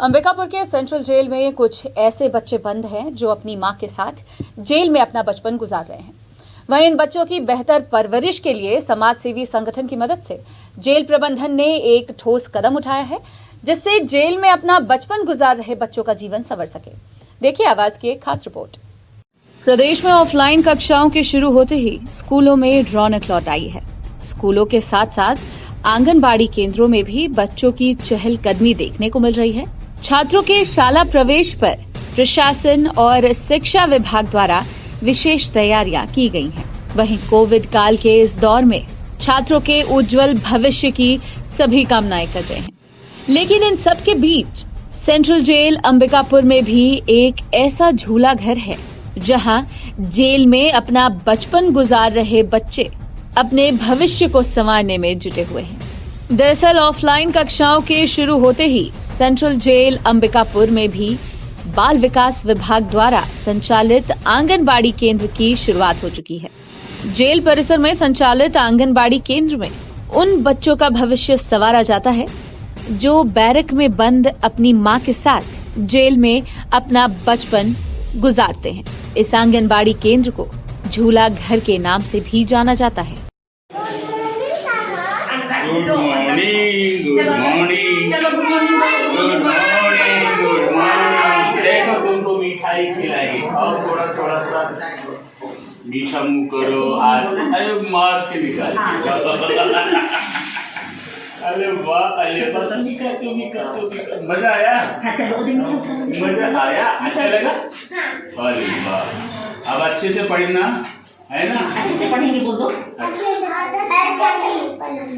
अंबिकापुर के central jail में कुछ ऐसे बच्चे बंद हैं जो अपनी मां के साथ जेल में अपना बचपन गुजार रहे हैं। वहीं इन बच्चों की बेहतर परवरिश के लिए समाज सेवी संगठन की मदद से जेल प्रबंधन ने एक ठोस कदम उठाया है, जिससे जेल में अपना बचपन गुजार रहे बच्चों का जीवन संवर सके। देखिए आवाज की एक खास रिपोर्ट। प्रदेश में ऑफलाइन कक्षाओं के शुरू होते ही स्कूलों में रौनक लौट आई है। स्कूलों के साथ साथ आंगनबाड़ी केंद्रों में भी बच्चों की चहलकदमी देखने को मिल रही है। छात्रों के शाला प्रवेश पर प्रशासन और शिक्षा विभाग द्वारा विशेष तैयारियां की गई हैं। वहीं कोविड काल के इस दौर में छात्रों के उज्जवल भविष्य की सभी कामनाएं कर रहे हैं। लेकिन इन सब के बीच सेंट्रल जेल अंबिकापुर में भी एक ऐसा झूला घर है जहां जेल में अपना बचपन गुजार रहे बच्चे अपने भविष्य को संवारने में जुटे हुए हैं। दरअसल ऑफलाइन कक्षाओं के शुरू होते ही सेंट्रल जेल अंबिकापुर में भी बाल विकास विभाग द्वारा संचालित आंगनबाड़ी केंद्र की शुरुआत हो चुकी है। जेल परिसर में संचालित आंगनबाड़ी केंद्र में उन बच्चों का भविष्य संवारा जाता है जो बैरक में बंद अपनी मां के साथ जेल में अपना बचपन गुजारते हैं। इस आंगनबाड़ी केंद्र को झूला घर के नाम से भी जाना जाता है। Good morning, good morning, good morning, good morning. देखो तुमको मिठाई खिलाई, और थोड़ा थोड़ा सा मीठा मुंह करो। आज अरे मास्क निकाल। अरे वाह, अरे मजा आया? मजा आया? अच्छा लगा? अरे वाह, अब अच्छे से पढ़ना है ना? अच्छे से पढ़ेंगे बोल दो।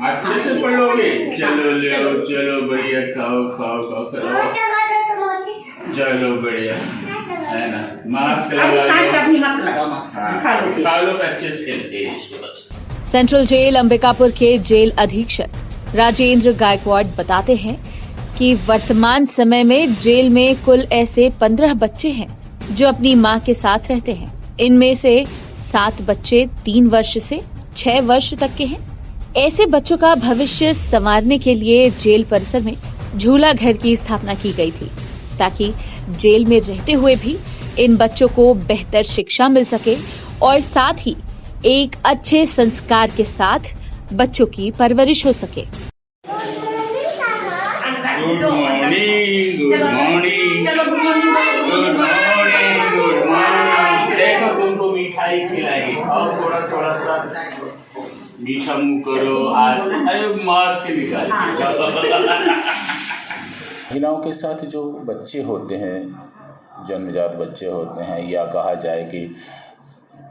अच्छे से पढ़ोगे? चलो ले आओ, चलो बढ़िया, खाओ खाओ खाओ खाओ, चलो बढ़िया, है ना? मास्क खा लो अच्छे से। सेंट्रल जेल अंबिकापुर के जेल अधीक्षक राजेंद्र गायकवाड़ बताते हैं कि वर्तमान समय में जेल में कुल ऐसे 15 बच्चे हैं जो अपनी मां के साथ रहते हैं। इनमें से 7 बच्चे 3 वर्ष से 6 वर्ष तक के हैं। ऐसे बच्चों का भविष्य संवारने के लिए जेल परिसर में झूला घर की स्थापना की गई थी, ताकि जेल में रहते हुए भी इन बच्चों को बेहतर शिक्षा मिल सके और साथ ही एक अच्छे संस्कार के साथ बच्चों की परवरिश हो सके। Good morning, good morning, good morning, good morning. देखो तुमको मिठाई खिलाई, और थोड़ा थोड़ा सा मीठा मुंह करो। आज अरे मास्क निकाल। महिलाओं के साथ जो बच्चे होते हैं, जन्मजात बच्चे होते हैं, या कहा जाए कि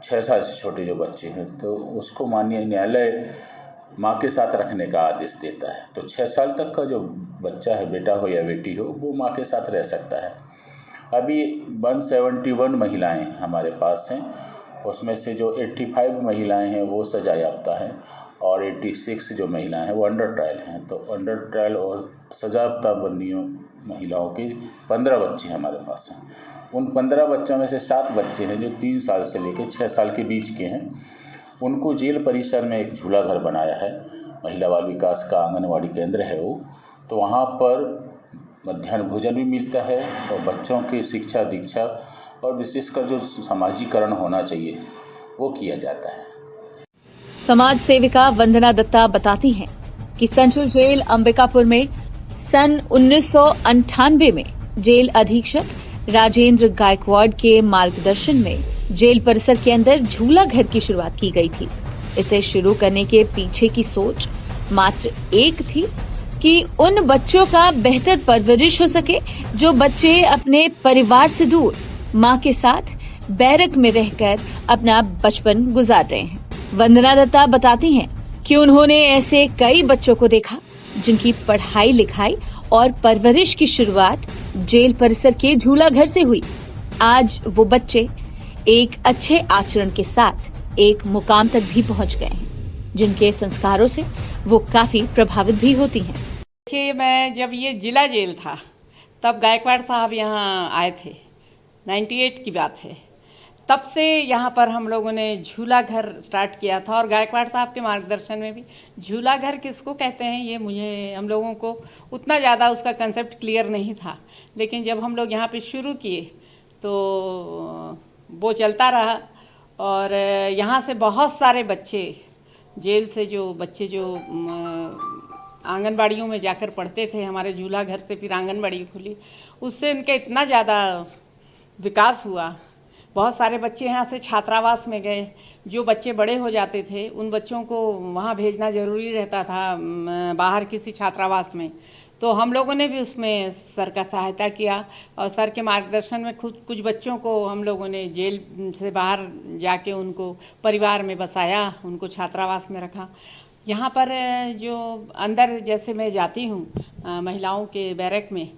6 साल से छोटे जो बच्चे हैं, तो उसको माननीय न्यायालय माँ के साथ रखने का आदेश देता है। तो 6 साल तक का जो बच्चा है, बेटा हो या बेटी हो, वो माँ के साथ रह सकता है। अभी 171 महिलाएं हमारे पास हैं। उसमें से जो 85 महिलाएं हैं वो सजा याफ्ता हैं, और 86 जो महिलाएं हैं वो अंडर ट्रायल हैं। तो अंडर ट्रायल और सजा याफ्ता बंदियों महिलाओं के 15 बच्चे हमारे पास हैं। उन 15 बच्चों में से 7 बच्चे हैं जो 3 साल से लेकर 6 साल के बीच के हैं। उनको जेल परिसर में एक झूला घर बनाया है, महिला बाल विकास का आंगनवाड़ी केंद्र है वो। तो वहाँ पर मध्याह्न भोजन भी मिलता है, और बच्चों की शिक्षा दीक्षा और विशेषकर जो समाजीकरण होना चाहिए वो किया जाता है। समाज सेविका वंदना दत्ता बताती हैं कि सेंट्रल जेल अंबिकापुर में सन 1998 में जेल अधीक्षक राजेंद्र गायकवाड़ के मार्गदर्शन में जेल परिसर के अंदर झूला घर की शुरुआत की गई थी। इसे शुरू करने के पीछे की सोच मात्र एक थी कि उन बच्चों का बेहतर परवरिश हो सके जो बच्चे अपने परिवार से दूर मां के साथ बैरक में रहकर अपना बचपन गुजार रहे हैं। वंदना दत्ता बताती हैं कि उन्होंने ऐसे कई बच्चों को देखा जिनकी पढ़ाई लिखाई और परवरिश की शुरुआत जेल परिसर के झूला घर से हुई। आज वो बच्चे एक अच्छे आचरण के साथ एक मुकाम तक भी पहुंच गए हैं, जिनके संस्कारों से वो काफी प्रभावित भी होती हैं। देखिए, मैं जब ये जिला जेल था तब गायकवाड़ साहब यहाँ आए थे, 98 की बात है। तब से यहाँ पर हम लोगों ने झूला घर स्टार्ट किया था, और गायकवाड़ साहब के मार्गदर्शन में भी। झूला घर किसको कहते हैं ये मुझे हम लोगों को उतना ज़्यादा उसका कंसेप्ट क्लियर नहीं था, लेकिन जब हम लोग यहाँ पे शुरू किए तो वो चलता रहा। और यहाँ से बहुत सारे बच्चे, जेल से जो बच्चे जो आंगनबाड़ियों में जाकर पढ़ते थे, हमारे झूला घर से फिर आंगनबाड़ी खुली, उससे इनका इतना ज़्यादा विकास हुआ। बहुत सारे बच्चे यहाँ से छात्रावास में गए। जो बच्चे बड़े हो जाते थे उन बच्चों को वहाँ भेजना ज़रूरी रहता था बाहर किसी छात्रावास में, तो हम लोगों ने भी उसमें सर का सहायता किया, और सर के मार्गदर्शन में कुछ बच्चों को हम लोगों ने जेल से बाहर जाके उनको परिवार में बसाया, उनको छात्रावास में रखा। यहाँ पर जो अंदर जैसे मैं जाती हूँ महिलाओं के बैरक में,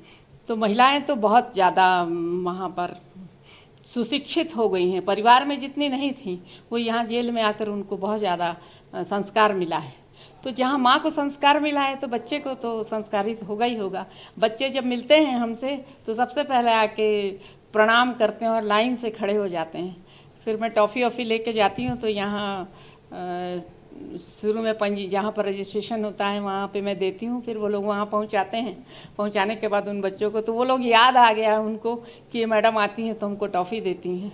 तो महिलाएं तो बहुत ज़्यादा वहाँ पर सुशिक्षित हो गई हैं। परिवार में जितनी नहीं थी वो यहाँ जेल में आकर उनको बहुत ज़्यादा संस्कार मिला है। तो जहाँ माँ को संस्कार मिला है तो बच्चे को तो संस्कारित होगा ही होगा। बच्चे जब मिलते हैं हमसे तो सबसे पहले आके प्रणाम करते हैं और लाइन से खड़े हो जाते हैं। फिर मैं टॉफ़ी वॉफ़ी लेके जाती हूँ तो यहाँ शुरू में जहाँ पर रजिस्ट्रेशन होता है वहाँ पे मैं देती हूँ, फिर वो लोग वहाँ पहुँचाते हैं। पहुँचाने के बाद उन बच्चों को तो वो लोग याद आ गया उनको कि ये मैडम आती हैं तो हमको टॉफ़ी देती हैं।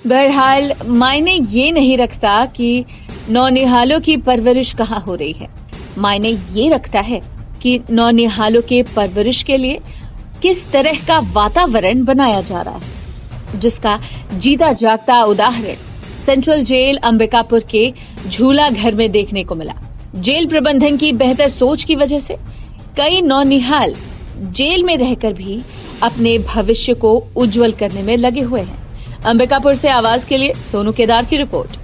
बहरहाल मायने ये नहीं रखता कि नौनिहालों की परवरिश कहाँ हो रही है, मायने ये रखता है कि नौनिहालों के परवरिश के लिए किस तरह का वातावरण बनाया जा रहा है, जिसका जीता जागता उदाहरण सेंट्रल जेल अंबिकापुर के झूला घर में देखने को मिला। जेल प्रबंधन की बेहतर सोच की वजह से कई नौनिहाल जेल में रहकर भी अपने भविष्य को उज्जवल करने में लगे हुए हैं। अंबिकापुर से आवाज के लिए सोनू केदार की रिपोर्ट।